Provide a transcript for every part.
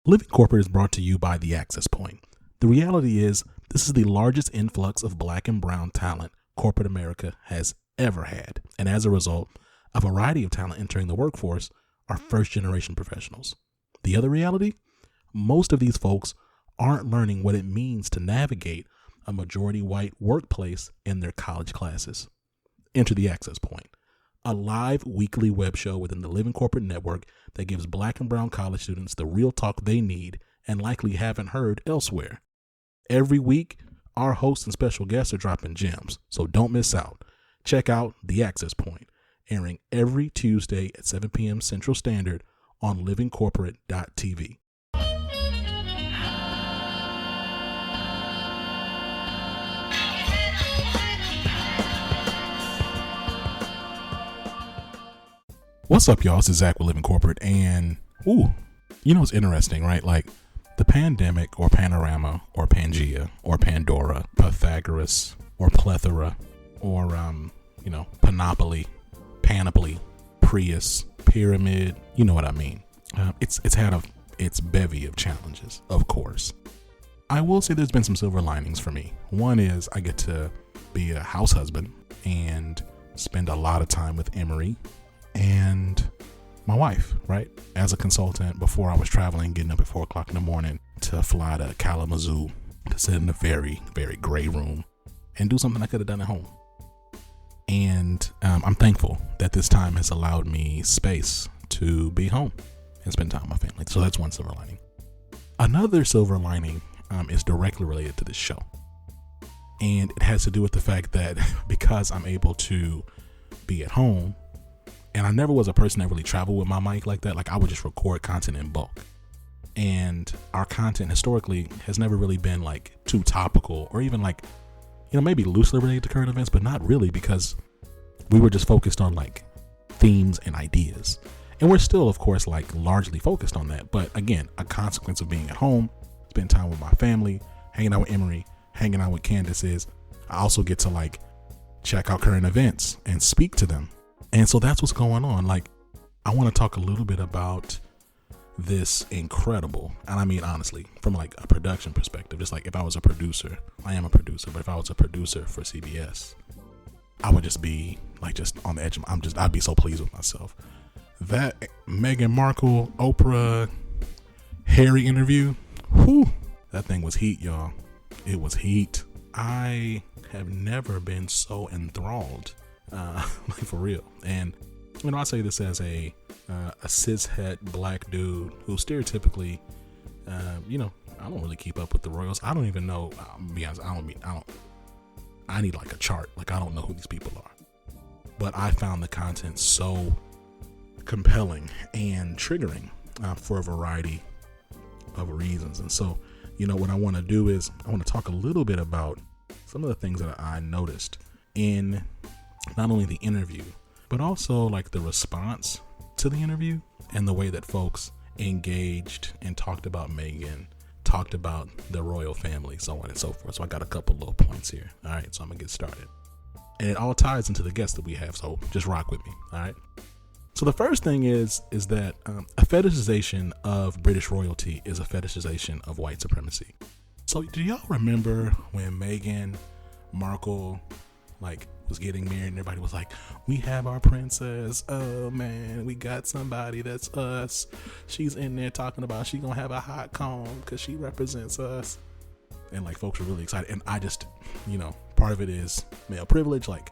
Living Corporate is brought to you by The Access Point. The reality is, this is the largest influx of black and brown talent corporate America has ever had. And as a result, a variety of talent entering the workforce are first generation professionals. The other reality? Most of these folks aren't learning what it means to navigate a majority white workplace in their college classes. Enter The Access Point, a live weekly web show within the Living Corporate Network that gives black and brown college students the real talk they need and likely haven't heard elsewhere. Every week, our hosts and special guests are dropping gems, so don't miss out. Check out The Access Point, airing every Tuesday at 7 p.m. Central Standard on livingcorporate.tv. What's up, y'all? This is Zach with Living Corporate, and it's interesting, right? Like the pandemic, or panorama, or Pangea, or Pandora, Pythagoras, or plethora, or panoply, panoply, Prius, pyramid. You know what I mean? It's had its bevy of challenges, of course. I will say there's been some silver linings for me. One is I get to be a house husband and spend a lot of time with Emery and my wife, right? As a consultant, before I was traveling, getting up at 4 o'clock in the morning to fly to Kalamazoo to sit in a very, very gray room and do something I could have done at home. And I'm thankful that this time has allowed me space to be home and spend time with my family. So that's one silver lining. Another silver lining is directly related to this show. And it has to do with the fact that because I'm able to be at home, and I never was a person that really traveled with my mic like that. Like I would just record content in bulk. And our content historically has never really been like too topical or even like, maybe loosely related to current events, but not really, because we were just focused on like themes and ideas. And we're still, of course, like largely focused on that. But again, a consequence of being at home, spend time with my family, hanging out with Emery, hanging out with Candace is I also get to like check out current events and speak to them. And so that's what's going on. Like, I want to talk a little bit about this incredible, and I mean, honestly, from like a production perspective, just like if I was a producer, I am a producer, but if I was a producer for CBS, I would just be like, just on the edge of, I'd be so pleased with myself. That Meghan Markle, Oprah, Harry interview, that thing was heat, y'all. It was heat. I have never been so enthralled. Like for real. And I say this as a cishet black dude who stereotypically, I don't really keep up with the royals. I don't even know. I'll be honest, I need like a chart. Like I don't know who these people are. But I found the content so compelling and triggering for a variety of reasons. And so, what I want to do is I want to talk a little bit about some of the things that I noticed in not only the interview, but also like the response to the interview and the way that folks engaged and talked about Meghan, talked about the royal family, so on and so forth. So I got a couple little points here. All right, so I'm gonna get started. And it all ties into the guests that we have, so just rock with me. All right. So the first thing is that a fetishization of British royalty is a fetishization of white supremacy. So do y'all remember when Meghan Markle was getting married and everybody was like, we have our princess, oh man, we got somebody that's us, she's in there talking about she gonna have a hot comb because she represents us, and like folks were really excited. And I just, part of it is male privilege. Like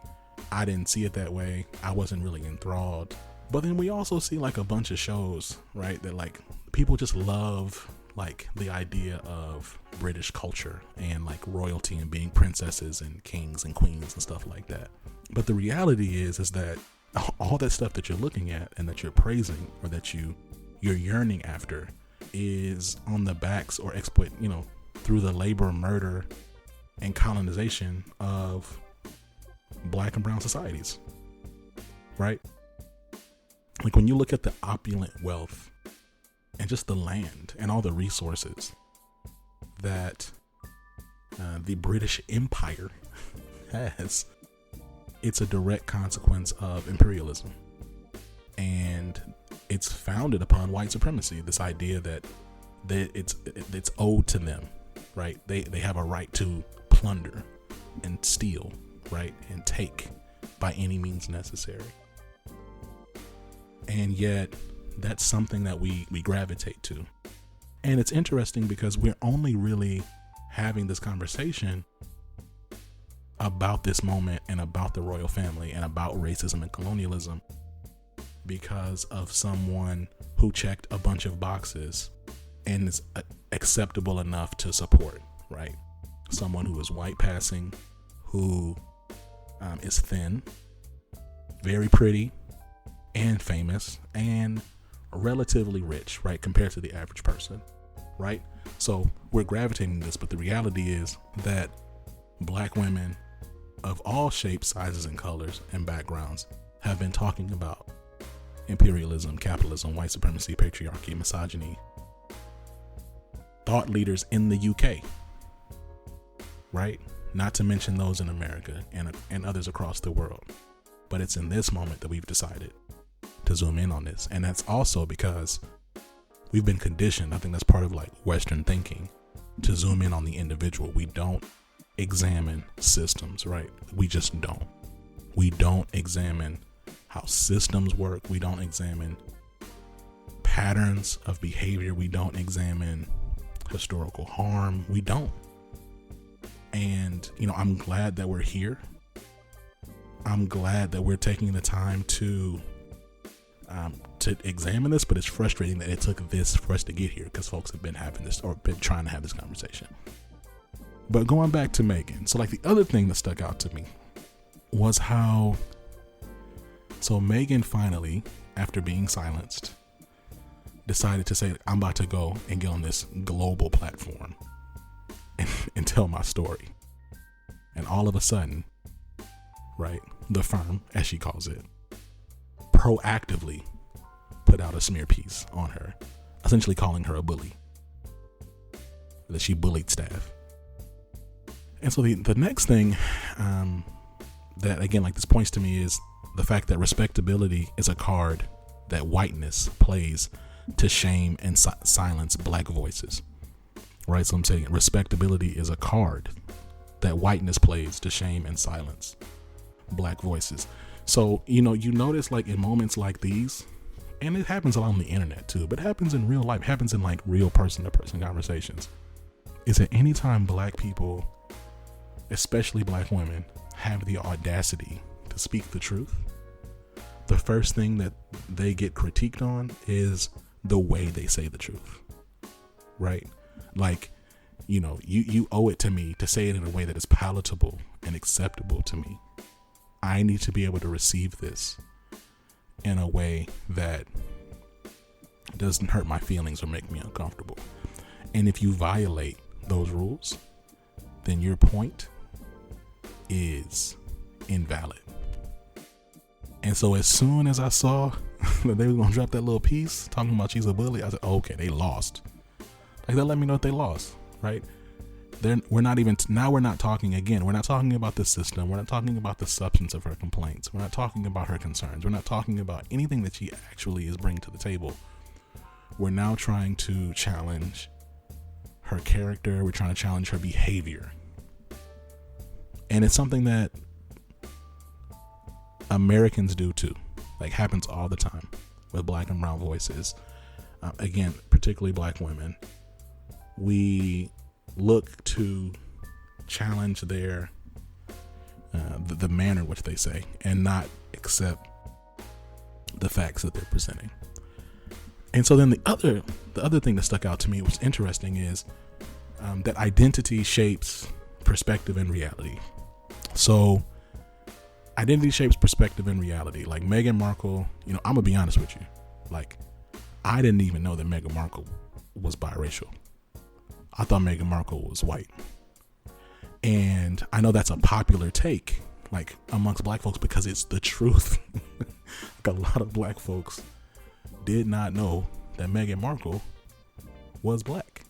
I didn't see it that way. I wasn't really enthralled. But then we also see like a bunch of shows, right, that like people just love like the idea of British culture and like royalty and being princesses and kings and queens and stuff like that. But the reality is that all that stuff that you're looking at and that you're praising or that you're yearning after is on the backs or through the labor, murder, and colonization of black and brown societies, right? Like when you look at the opulent wealth and just the land and all the resources that the British Empire has, it's a direct consequence of imperialism. And it's founded upon white supremacy, this idea that that it's owed to them, right? They have a right to plunder and steal, right, and take by any means necessary. And yet that's something that we gravitate to. And it's interesting because we're only really having this conversation about this moment and about the royal family and about racism and colonialism because of someone who checked a bunch of boxes and is acceptable enough to support, right? Someone who is white passing, who is thin, very pretty, and famous, and relatively rich, right, compared to the average person, right? So we're gravitating to this, but the reality is that black women of all shapes, sizes, and colors and backgrounds have been talking about imperialism, capitalism, white supremacy, patriarchy, misogyny. Thought leaders in the UK, right? Not to mention those in America and others across the world. But it's in this moment that we've decided to zoom in on this. And that's also because we've been conditioned, I think that's part of like Western thinking, to zoom in on the individual. We don't examine systems, right? We just don't. We don't examine how systems work. We don't examine patterns of behavior. We don't examine historical harm. We don't. And, I'm glad that we're here. I'm glad that we're taking the time to examine this, but it's frustrating that it took this for us to get here because folks have been having this or been trying to have this conversation. But going back to Meghan, so like the other thing that stuck out to me was how, so Meghan finally, after being silenced, decided to say, I'm about to go and get on this global platform and tell my story. And all of a sudden, right, the firm, as she calls it, proactively put out a smear piece on her, essentially calling her a bully, that she bullied staff. And so the next thing that, again, like this points to me is the fact that respectability is a card that whiteness plays to shame and silence black voices, right? So I'm saying respectability is a card that whiteness plays to shame and silence black voices. So, you notice like in moments like these, and it happens a lot on the internet too, but it happens in real life, happens in like real person to person conversations, is that anytime black people, especially black women, have the audacity to speak the truth, the first thing that they get critiqued on is the way they say the truth, right? Like, you owe it to me to say it in a way that is palatable and acceptable to me. I need to be able to receive this in a way that doesn't hurt my feelings or make me uncomfortable. And if you violate those rules, then your point is invalid. And so as soon as I saw that they were going to drop that little piece talking about she's a bully, I said, okay, they lost. Like, that let me know that they lost, right? We're not talking again. We're not talking about the system. We're not talking about the substance of her complaints. We're not talking about her concerns. We're not talking about anything that she actually is bringing to the table. We're now trying to challenge her character. We're trying to challenge her behavior. And it's something that Americans do too. Like, happens all the time with black and brown voices. Again, particularly black women. We look to challenge their the manner in which they say and not accept the facts that they're presenting. And so then the other thing that stuck out to me, what's interesting, is that identity shapes perspective and reality. So identity shapes perspective and reality. Like Meghan Markle, I'm gonna be honest with you, like, I didn't even know that Meghan Markle was biracial. I thought Meghan Markle was white. And I know that's a popular take, like, amongst black folks, because it's the truth. Like, a lot of black folks did not know that Meghan Markle was black.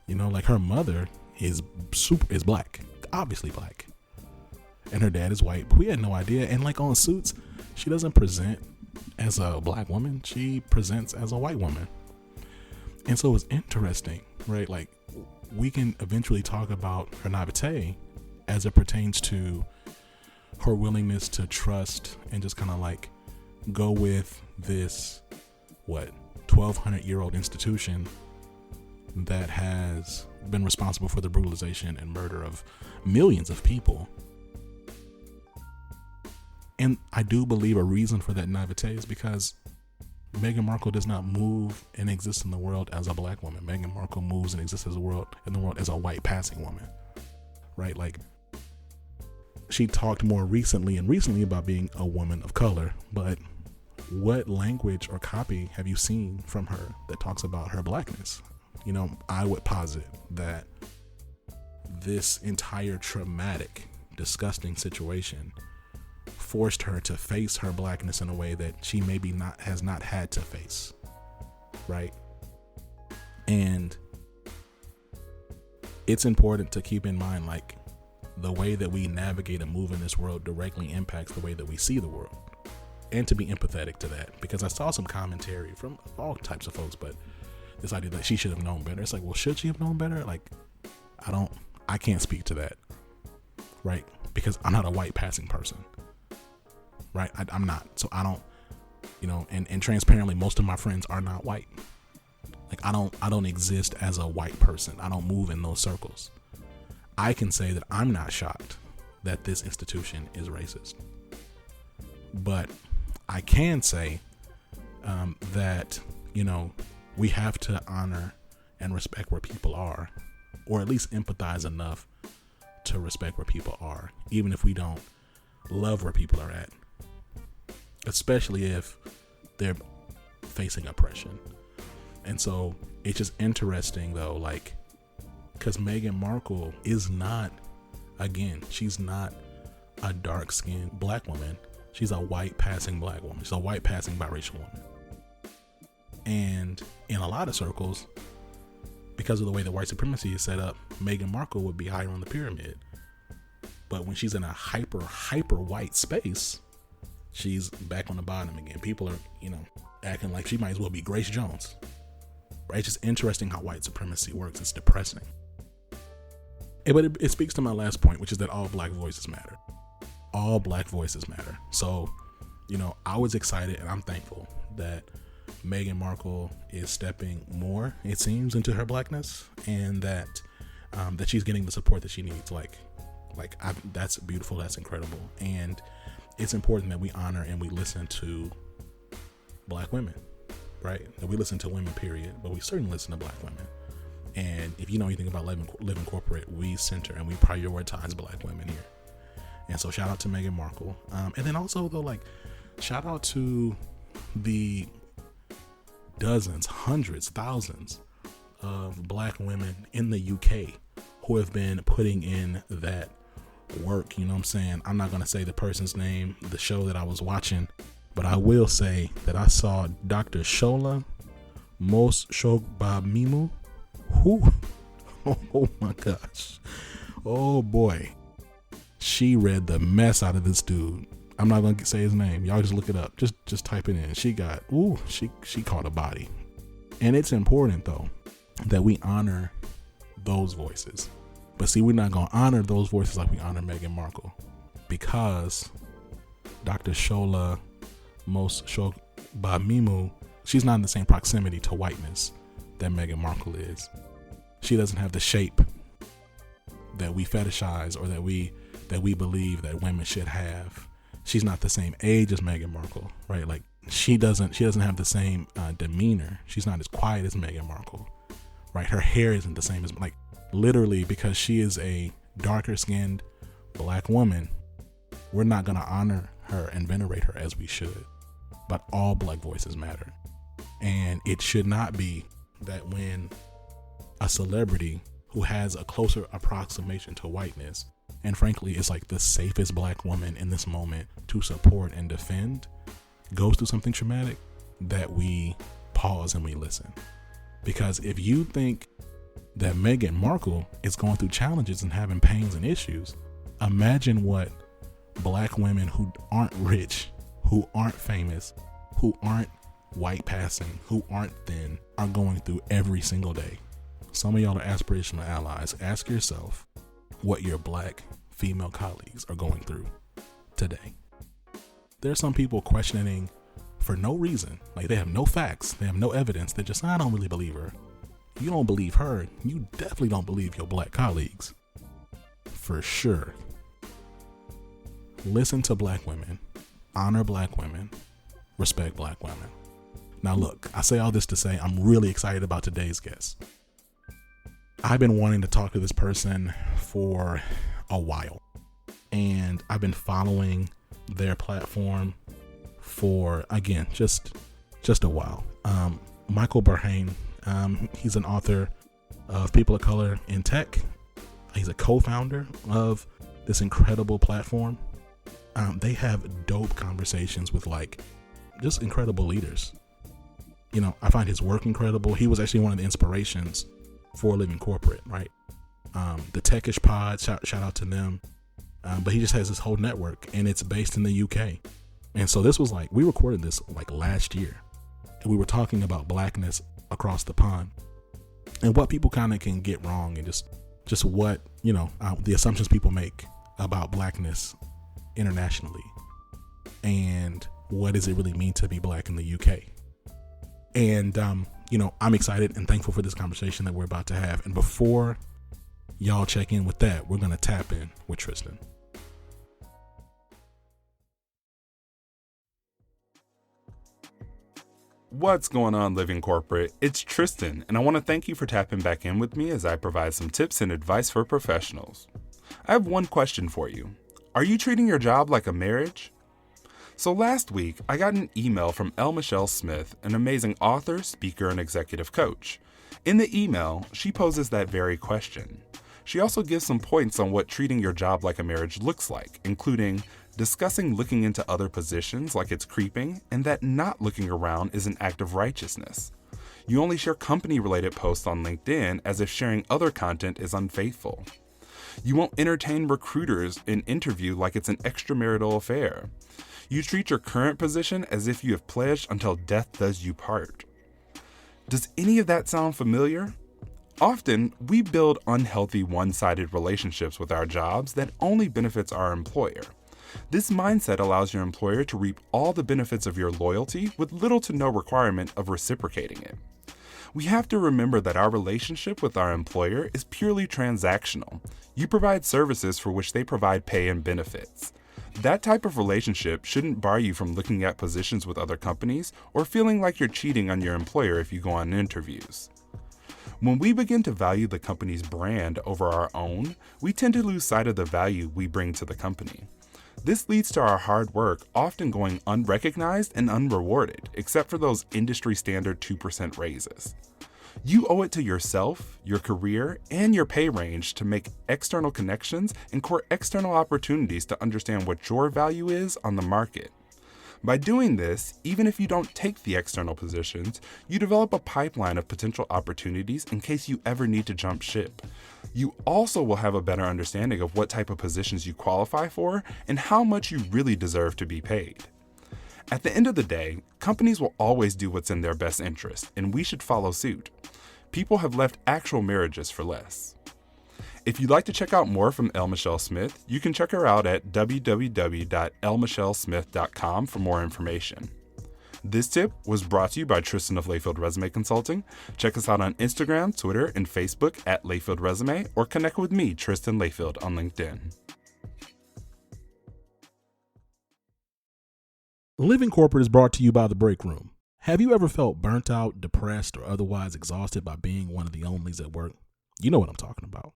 Like, her mother is black, obviously black, and her dad is white, but we had no idea. And like on Suits, she doesn't present as a black woman, she presents as a white woman. And so it's interesting, right? Like, we can eventually talk about her naivete as it pertains to her willingness to trust and just kind of like go with this, 1,200-year-old institution that has been responsible for the brutalization and murder of millions of people. And I do believe a reason for that naivete is because Meghan Markle does not move and exist in the world as a black woman. Meghan Markle moves and exists in the world as a white passing woman, right? Like, she talked more recently about being a woman of color, but what language or copy have you seen from her that talks about her blackness? You know, I would posit that this entire traumatic, disgusting situation forced her to face her blackness in a way that she maybe has not had to face, right? And it's important to keep in mind, like, the way that we navigate and move in this world directly impacts the way that we see the world, and to be empathetic to that, because I saw some commentary from all types of folks, but this idea that she should have known better. It's like, well, should she have known better? Like, I can't speak to that, right? Because I'm not a white passing person, right? I'm not. So I don't, and transparently, most of my friends are not white. Like, I don't exist as a white person. I don't move in those circles. I can say that I'm not shocked that this institution is racist, but I can say that, we have to honor and respect where people are, or at least empathize enough to respect where people are, even if we don't love where people are at, especially if they're facing oppression. And so it's just interesting, though, like, because Meghan Markle is not, again, she's not a dark-skinned black woman. She's a white passing black woman. She's a white passing biracial woman. And in a lot of circles, because of the way that white supremacy is set up, Meghan Markle would be higher on the pyramid. But when she's in a hyper white space, she's back on the bottom again. People are, acting like she might as well be Grace Jones. Right? It's just interesting how white supremacy works. It's depressing. But it speaks to my last point, which is that all black voices matter. All black voices matter. So, I was excited and I'm thankful that Meghan Markle is stepping more, it seems, into her blackness, and that she's getting the support that she needs. That's beautiful. That's incredible. And it's important that we honor and we listen to black women, right? That we listen to women, period, but we certainly listen to black women. And if you know anything about living corporate, we center and we prioritize black women here. And so shout out to Meghan Markle. And then also, though, shout out to the dozens, hundreds, thousands of black women in the UK who have been putting in that work. You know what I'm saying? I'm not going to say the person's name, the show that I was watching, but I will say that I saw Dr. Shola Mos-Shogbamimu. Who? Oh my gosh. Oh boy. She read the mess out of this dude. I'm not gonna say his name. Y'all just look it up. Just type it in. She caught a body. And it's important, though, that we honor those voices. But see, we're not gonna honor those voices like we honor Meghan Markle, because Dr. Shola Mos-Shogbamimu, she's not in the same proximity to whiteness that Meghan Markle is. She doesn't have the shape that we fetishize or that we believe that women should have. She's not the same age as Meghan Markle, right? Like, she doesn't have the same demeanor. She's not as quiet as Meghan Markle, right? Her hair isn't the same as, literally, because she is a darker skinned black woman, we're not going to honor her and venerate her as we should. But all black voices matter. And it should not be that when a celebrity who has a closer approximation to whiteness, and frankly is the safest black woman in this moment to support and defend, goes through something traumatic, that we pause and we listen. Because if you think that Meghan Markle is going through challenges and having pains and issues, imagine what black women who aren't rich, who aren't famous, who aren't white passing, who aren't thin, are going through every single day. Some of y'all are aspirational allies. Ask yourself what your black female colleagues are going through today. There are some people questioning for no reason. Like, they have no facts, they have no evidence. They're just, I don't really believe her. You don't believe her, you definitely don't believe your black colleagues. For sure. Listen to black women, honor black women, respect black women. Now look, I say all this to say I'm really excited about today's guest. I've been wanting to talk to this person for a while, and I've been following their platform for, again, just a while. Michael Berhane, he's an author of People of Color in Tech. He's a co-founder of this incredible platform. They have dope conversations with just incredible leaders. You know, I find his work incredible. He was actually one of the inspirations for Living Corporate, right? The Techish Pod, shout out to them. But he just has this whole network, and it's based in the UK. And so this was we recorded this last year, and we were talking about blackness across the pond and what people kind of can get wrong, and just what, the assumptions people make about blackness internationally, and what does it really mean to be black in the UK. And, I'm excited and thankful for this conversation that we're about to have. And before y'all check in with that, we're going to tap in with Tristan. What's going on, Living Corporate? It's Tristan, and I want to thank you for tapping back in with me as I provide some tips and advice for professionals. I have one question for you. Are you treating your job like a marriage? So last week, I got an email from L. Michelle Smith, an amazing author, speaker, and executive coach. In the email, she poses that very question. She also gives some points on what treating your job like a marriage looks like, including discussing looking into other positions like it's creeping, and that not looking around is an act of righteousness. You only share company-related posts on LinkedIn as if sharing other content is unfaithful. You won't entertain recruiters in interview like it's an extramarital affair. You treat your current position as if you have pledged until death does you part. Does any of that sound familiar? Often, we build unhealthy one-sided relationships with our jobs that only benefits our employer. This mindset allows your employer to reap all the benefits of your loyalty with little to no requirement of reciprocating it. We have to remember that our relationship with our employer is purely transactional. You provide services for which they provide pay and benefits. That type of relationship shouldn't bar you from looking at positions with other companies or feeling like you're cheating on your employer if you go on interviews. When we begin to value the company's brand over our own, we tend to lose sight of the value we bring to the company. This leads to our hard work often going unrecognized and unrewarded, except for those industry standard 2% raises. You owe it to yourself, your career, and your pay range to make external connections and court external opportunities to understand what your value is on the market. By doing this, even if you don't take the external positions, you develop a pipeline of potential opportunities in case you ever need to jump ship. You also will have a better understanding of what type of positions you qualify for and how much you really deserve to be paid. At the end of the day, companies will always do what's in their best interest, and we should follow suit. People have left actual marriages for less. If you'd like to check out more from L. Michelle Smith, you can check her out at www.lmichellesmith.com for more information. This tip was brought to you by Tristan of Layfield Resume Consulting. Check us out on Instagram, Twitter, and Facebook at Layfield Resume, or connect with me, Tristan Layfield, on LinkedIn. Living Corporate is brought to you by The Break Room. Have you ever felt burnt out, depressed, or otherwise exhausted by being one of the onlys at work? You know what I'm talking about.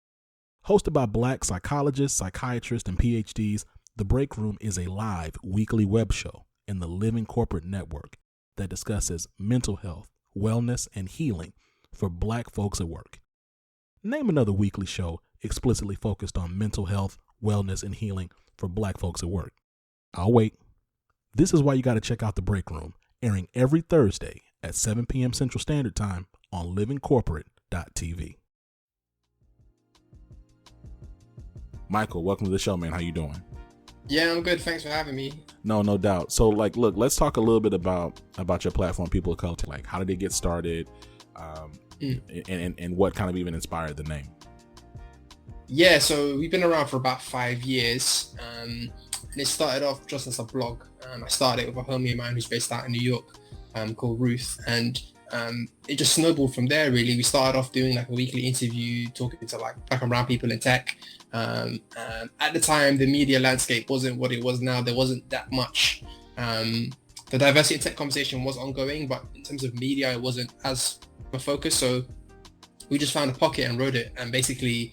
Hosted by Black psychologists, psychiatrists, and PhDs, The Break Room is a live weekly web show in the Living Corporate network that discusses mental health, wellness, and healing for Black folks at work. Name another weekly show explicitly focused on mental health, wellness, and healing for Black folks at work. I'll wait. This is why you got to check out The Break Room, airing every Thursday at 7 p.m. Central Standard Time on livingcorporate.tv. Michael, welcome to the show, man. How you doing? Yeah, I'm good. Thanks for having me. No doubt. So, like, look, let's talk a little bit about your platform, People of Color. Like, how did it get started, um, Mm. and what kind of even inspired the name? Yeah, so we've been around for about 5 years, and it started off just as a blog. I started it with a homie of mine who's based out in New York, called Ruth, and it just snowballed from there. Really, we started off doing like a weekly interview, talking to like black and brown people in tech. At the time, the media landscape wasn't what it was now. There wasn't that much. The diversity in tech conversation was ongoing, but in terms of media, it wasn't as a focus. So we just found a pocket and wrote it, and basically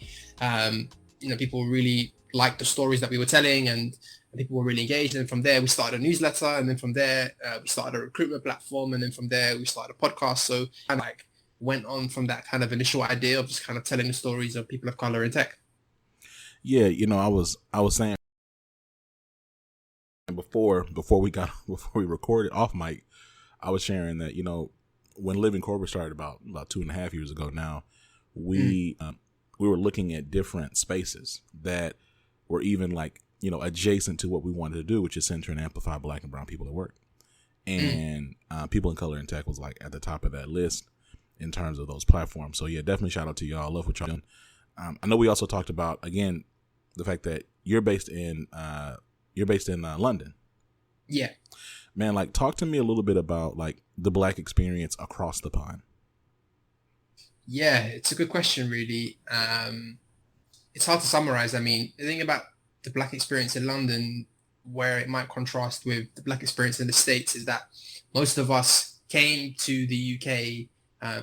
people really liked the stories that we were telling, and people were really engaged. And from there we started a newsletter, and then from there we started a recruitment platform, and then from there we started a podcast. So kind of like went on from that kind of initial idea of just kind of telling the stories of people of color in tech. Yeah, I was saying before we recorded off mic, I was sharing that when Living Corporate started about 2.5 years ago now, we were looking at different spaces that were even like adjacent to what we wanted to do, which is center and amplify black and brown people at work, and people in color in tech was like at the top of that list in terms of those platforms. So yeah, definitely shout out to y'all. I love what y'all doing. I know we also talked about again the fact that you're based in London. Yeah. Man, like talk to me a little bit about like the black experience across the pond. Yeah, it's a good question, really. It's hard to summarize. I mean, the thing about the black experience in London, where it might contrast with the black experience in the States, is that most of us came to the UK,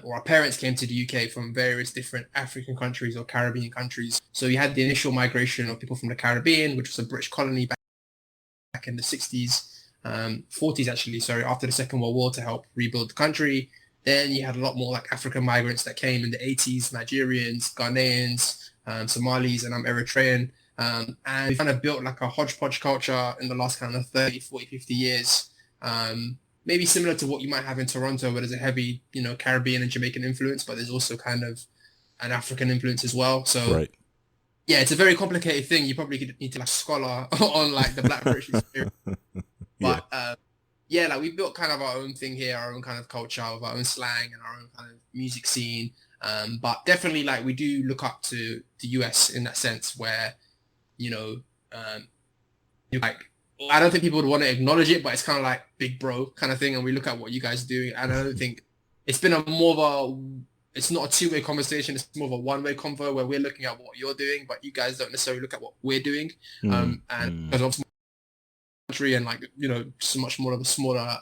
or our parents came to the UK from various different African countries or Caribbean countries. So you had the initial migration of people from the Caribbean, which was a British colony back in the 60s, 40s actually, sorry, after the Second World War to help rebuild the country. Then you had a lot more like African migrants that came in the 80s, Nigerians, Ghanaians, Somalis, and I'm Eritrean. And we kind of built like a hodgepodge culture in the last kind of 30, 40, 50 years. Maybe similar to what you might have in Toronto, where there's a heavy, Caribbean and Jamaican influence, but there's also kind of an African influence as well. So Right. yeah, it's a very complicated thing. You probably need to like scholar on like the Black British experience. Yeah. But yeah, like we built kind of our own thing here, our own kind of culture with our own slang and our own kind of music scene. But definitely like we do look up to the US in that sense where, like, I don't think people would want to acknowledge it, but it's kind of like big bro kind of thing. And we look at what you guys do. And I don't think it's been it's not a two-way conversation. It's more of a one-way convo where we're looking at what you're doing, but you guys don't necessarily look at what we're doing. And because of country and like so much more of a smaller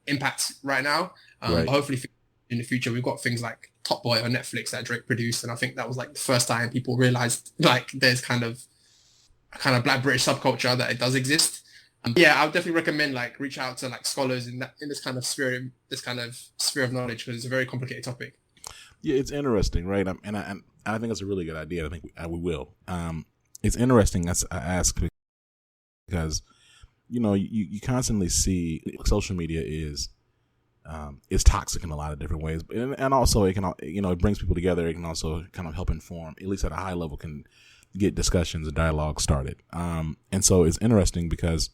impact right now, Right. but hopefully in the future we've got things like Top Boy on Netflix that Drake produced, and I think that was like the first time people realized like there's kind of a kind of Black British subculture that it does exist. Yeah, I would definitely recommend like reach out to like scholars in this kind of sphere of knowledge, because it's a very complicated topic. Yeah, it's interesting, right? And I think it's a really good idea. I think we will. It's interesting as I ask because you constantly see social media is toxic in a lot of different ways, and also it can it brings people together. It can also kind of help inform, at least at a high level, can get discussions and dialogue started. And so it's interesting because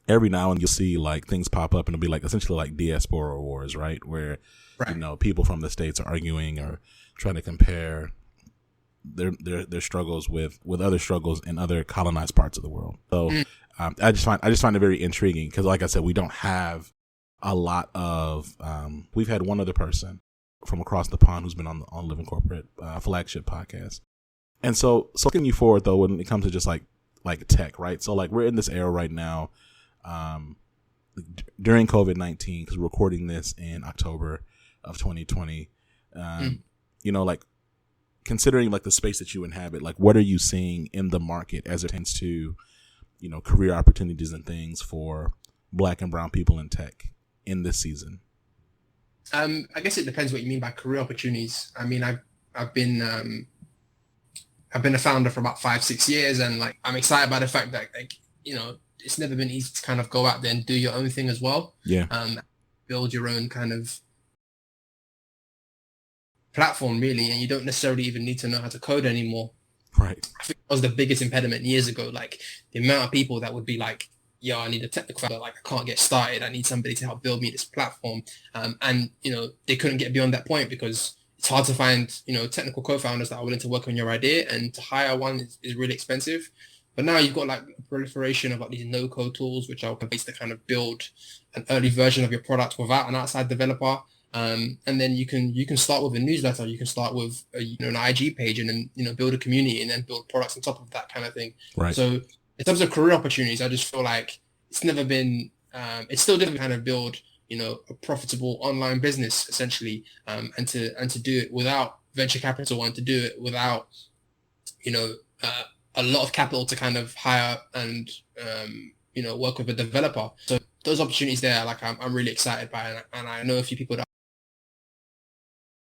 every now and then you'll see like things pop up and it'll be like essentially like diaspora wars, right? Where people from the States are arguing or trying to compare their struggles with other struggles in other colonized parts of the world. So I just find it very intriguing because, like I said, we don't have a lot of. We've had one other person from across the pond who's been on Living Corporate flagship podcast, and so looking you forward though when it comes to just like tech, right? So like we're in this era right now, during COVID-19, because we're recording this in October of 2020. Like considering like the space that you inhabit, like what are you seeing in the market as it tends to, career opportunities and things for Black and brown people in tech in this season? I guess it depends what you mean by career opportunities. I mean, I've been a founder for about 5-6 years, and like I'm excited by the fact that like it's never been easy to kind of go out there and do your own thing as well. Yeah. Build your own kind of platform really, and you don't necessarily even need to know how to code anymore. Right. I think that was the biggest impediment years ago. Like the amount of people that would be like, yo, I need a technical founder. Like I can't get started. I need somebody to help build me this platform. And, they couldn't get beyond that point because it's hard to find, technical co-founders that are willing to work on your idea, and to hire one is really expensive. But now you've got like a proliferation of like these no-code tools, which are based to kind of build an early version of your product without an outside developer. And then you can start with a newsletter. You can start with an IG page, and then build a community, and then build products on top of that kind of thing. Right. So in terms of career opportunities, I just feel like it's never been. It's still difficult to kind of build a profitable online business essentially, and to do it without venture capital, and to do it without a lot of capital to kind of hire and work with a developer. So those opportunities there, like I'm really excited by it, and I know a few people that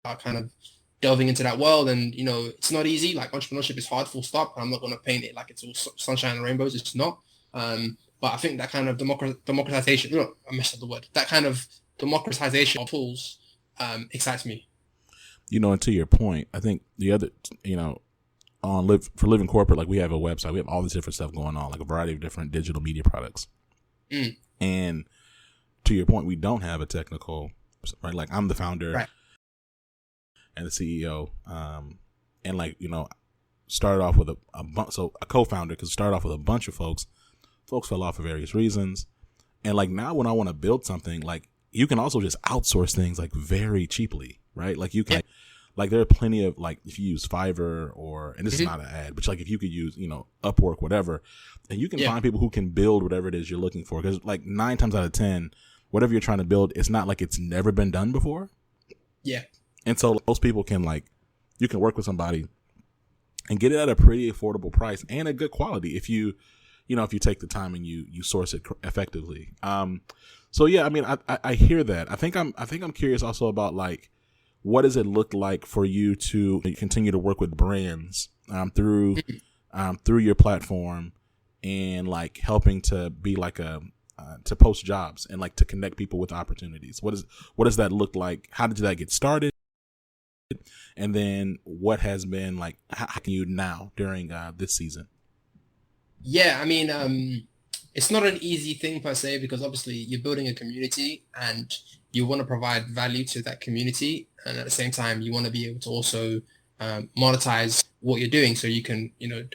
are kind of delving into that world. And it's not easy. Like entrepreneurship is hard, full stop. I'm not going to paint it like it's all sunshine and rainbows. It's not. But I think that kind of democratization, I messed up the word, that kind of democratization of tools excites me. And to your point, I think the other, for Living Corporate, like we have a website, we have all this different stuff going on, like a variety of different digital media products. And to your point, we don't have a technical, right? Like I'm the founder, right, and the CEO. And like, started off with a co-founder, because started off with a bunch of folks fell off for various reasons. And like now when I want to build something, like you can also just outsource things like very cheaply, right? Like you can, like there are plenty of, like if you use Fiverr and this is not an ad, but like if you could use, Upwork, whatever, and you can find people who can build whatever it is you're looking for. Because like 9 times out of 10, whatever you're trying to build, it's not like it's never been done before. Yeah. And so most people can you can work with somebody and get it at a pretty affordable price and a good quality if you take the time and you source it effectively. So yeah, I mean, I hear that. I think I'm curious also about like, what does it look like for you to continue to work with brands through your platform, and like helping to be like to post jobs and like to connect people with opportunities? What does that look like? How did that get started? And then what has been like, how can you now during this season? Yeah, I mean, it's not an easy thing per se, because obviously you're building a community and you want to provide value to that community. And at the same time, you want to be able to also monetize what you're doing so you can,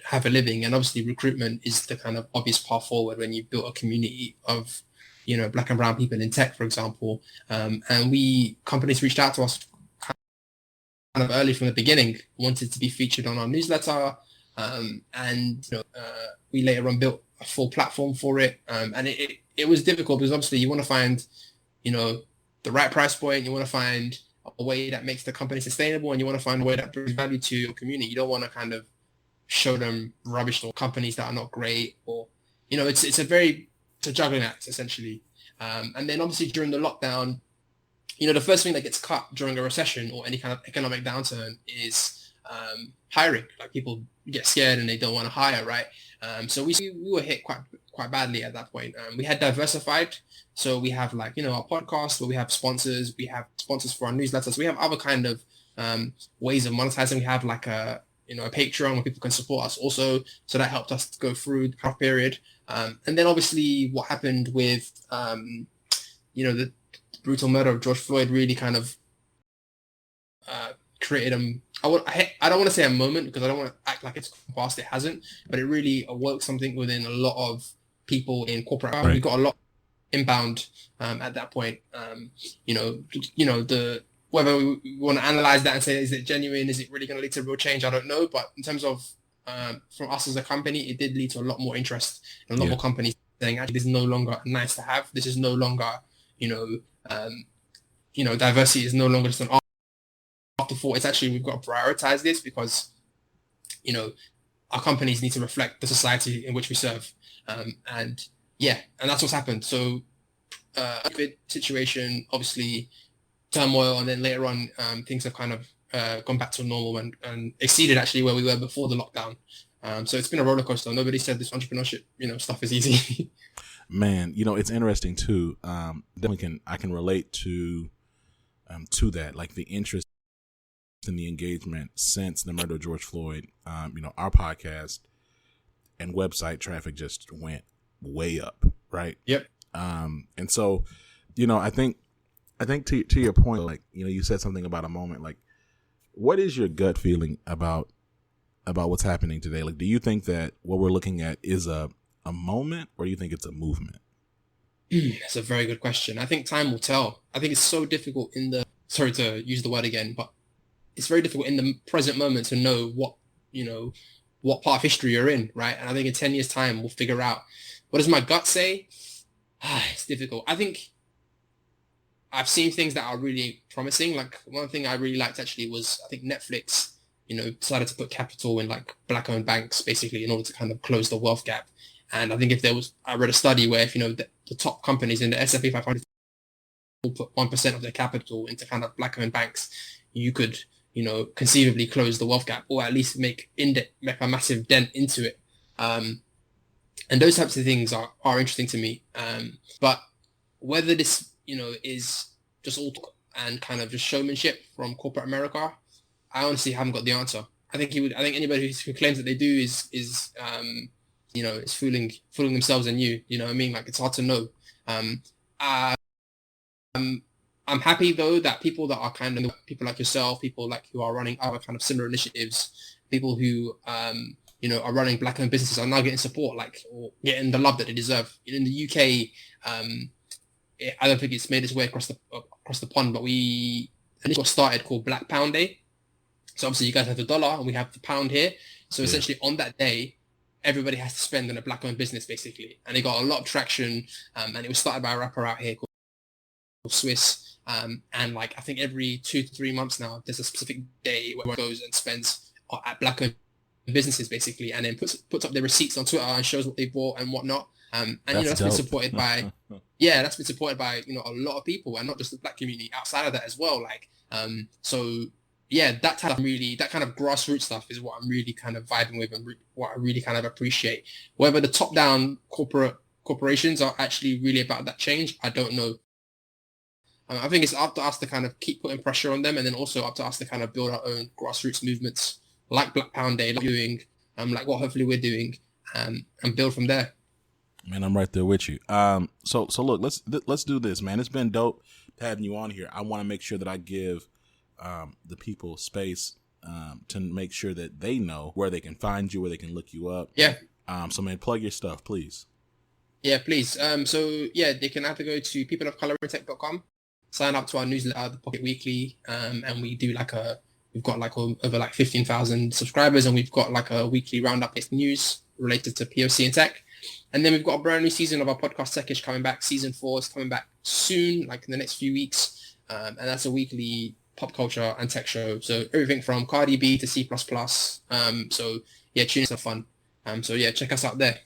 have a living. And obviously recruitment is the kind of obvious path forward when you build a community of, Black and brown people in tech, for example. And companies reached out to us kind of early from the beginning, wanted to be featured on our newsletter. We later on built a full platform for it. And it was difficult because obviously you want to find, the right price point. You want to find a way that makes the company sustainable, and you want to find a way that brings value to your community. You don't want to kind of show them rubbish or companies that are not great, or, it's a juggling act essentially. And then obviously during the lockdown, the first thing that gets cut during a recession or any kind of economic downturn is hiring. Like people get scared and they don't want to hire, right? So we were hit quite badly at that point. We had diversified, so we have like our podcast, where we have sponsors for our newsletters. We have other kind of ways of monetizing. We have like a Patreon where people can support us also, so that helped us go through the tough period. And then obviously what happened with the brutal murder of George Floyd really kind of created I don't want to say a moment, because I don't want to act like it's past. It hasn't, but it really awoke something within a lot of people in corporate. Right. We got a lot inbound at that point. Whether we want to analyze that and say, is it genuine? Is it really going to lead to real change? I don't know. But in terms of from us as a company, it did lead to a lot more interest and a lot more companies saying, actually, this is no longer nice to have. This is no longer, diversity is no longer just an afterthought. It's actually, we've got to prioritize this because, our companies need to reflect the society in which we serve. And that's what's happened. So COVID situation, obviously turmoil, and then later on things have kind of gone back to normal and exceeded actually where we were before the lockdown. So it's been a roller coaster. Nobody said this entrepreneurship, stuff is easy. Man, it's interesting too. Definitely I can relate to that, like the interest in the engagement since the murder of George Floyd. Our podcast and website traffic just went way up, right? Yep. And so, I think to your point, like, you said something about a moment. Like, what is your gut feeling about what's happening today? Like, do you think that what we're looking at is a moment, or do you think it's a movement? That's a very good question. I think time will tell. I think it's so difficult sorry to use the word again, but it's very difficult in the present moment to know what part of history you're in, right? And I think in 10 years' time, we'll figure out. What does my gut say? It's difficult. I think I've seen things that are really promising. Like, one thing I really liked actually was, I think Netflix, decided to put capital in like black-owned banks, basically, in order to kind of close the wealth gap. And I think I read a study where if, the top companies in the S&P 500 will put 1% of their capital into kind of black-owned banks, you could, conceivably close the wealth gap, or at least make a massive dent into it. And those types of things are interesting to me. But whether this, is just all talk and kind of just showmanship from corporate America, I honestly haven't got the answer. I think anybody who claims that they do is fooling themselves and you. You know what I mean? Like, it's hard to know. I'm happy though that people that are kind of people like yourself, people like who are running other kind of similar initiatives, people who are running black-owned businesses are now getting support, or getting the love that they deserve. In the UK, I don't think it's made its way across the pond, but we initially got started called Black Pound Day. So obviously you guys have the dollar and we have the pound here. So essentially on that day, everybody has to spend on a black-owned business basically, and it got a lot of traction. And it was started by a rapper out here called Swiss. And like, I think every 2 to 3 months now, there's a specific day where it goes and spends at black-owned businesses basically, and then puts up their receipts on Twitter and shows what they bought and whatnot. And that's been supported by, that's been supported by, a lot of people, and not just the black community outside of that as well. Like, that kind of grassroots stuff is what I'm really kind of vibing with, and what I really kind of appreciate. Whether the top-down corporations are actually really about that change, I don't know. I think it's up to us to kind of keep putting pressure on them, and then also up to us to kind of build our own grassroots movements, like Black Pound Day, like doing, like what hopefully we're doing, and build from there. Man, I'm right there with you. So look, let's do this, man. It's been dope having you on here. I want to make sure that I give the people space to make sure that they know where they can find you, where they can look you up. Yeah. So man, plug your stuff, please. Yeah, please. They can either go to peopleofcolourintech.com, sign up to our newsletter, The Pocket Weekly, and we do we've got over 15,000 subscribers, and we've got like a weekly roundup of news related to POC and tech. And then we've got a brand new season of our podcast, Techish, coming back. Season 4 is coming back soon, like in the next few weeks. And that's a weekly pop culture and tech show. So everything from Cardi B to C++. Tune in for fun. Check us out there.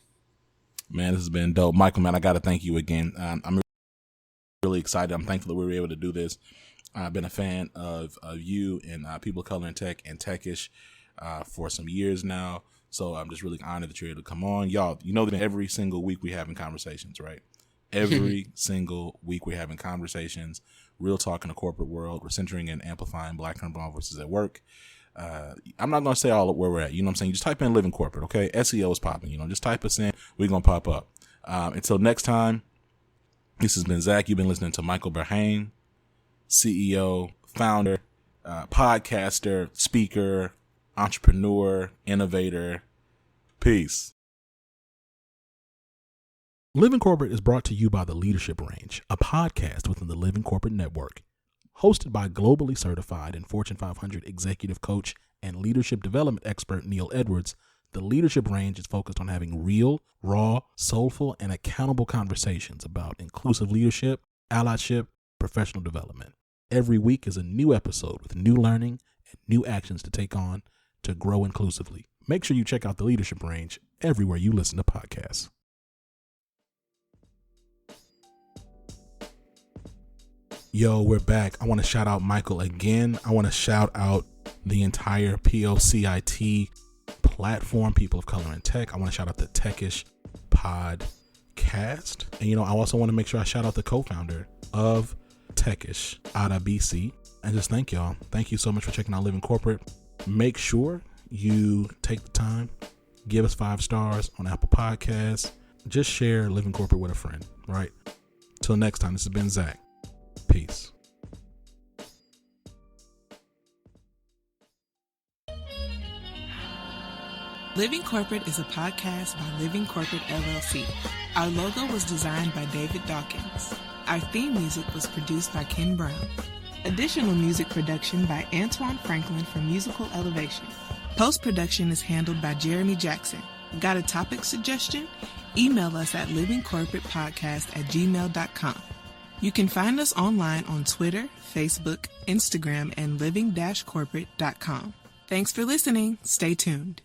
Man, this has been dope. Michael, man, I got to thank you again. I'm really excited. I'm thankful that we were able to do this. I've been a fan of you and People of Color in Tech and Techish for some years now. So I'm just really honored that you're able to come on. Y'all, that every single week we're having conversations, right? Every single week we're having conversations, real talk in the corporate world. We're centering and amplifying Black and brown voices at work. I'm not going to say all where we're at. You know what I'm saying? You just type in Living Corporate, okay? SEO is popping. Just type us in. We're going to pop up. Until next time, this has been Zach. You've been listening to Michael Berhane, CEO, founder, podcaster, speaker, entrepreneur, innovator. Peace. Living Corporate is brought to you by The Leadership Range, a podcast within the Living Corporate Network. Hosted by globally certified and Fortune 500 executive coach and leadership development expert Neil Edwards, The Leadership Range is focused on having real, raw, soulful, and accountable conversations about inclusive leadership, allyship, professional development. Every week is a new episode with new learning and new actions to take on to grow inclusively. Make sure you check out The Leadership Range everywhere you listen to podcasts. Yo, we're back. I want to shout out Michael again. I want to shout out the entire POCIT platform, People of Color in Tech. I want to shout out the Techish podcast. And, I also want to make sure I shout out the co-founder of Techish, Ada BC. and just thank y'all. Thank you so much for checking out Living Corporate. Make sure you take the time, give us 5 stars on Apple Podcasts. Just share Living Corporate with a friend, right? Till next time, this has been Zach. Peace. Living Corporate is a podcast by Living Corporate LLC. Our logo was designed by David Dawkins. Our theme music was produced by Ken Brown. Additional music production by Antoine Franklin for Musical Elevation. Post-production is handled by Jeremy Jackson. Got a topic suggestion? Email us at livingcorporatepodcast@gmail.com. You can find us online on Twitter, Facebook, Instagram, and living-corporate.com. Thanks for listening. Stay tuned.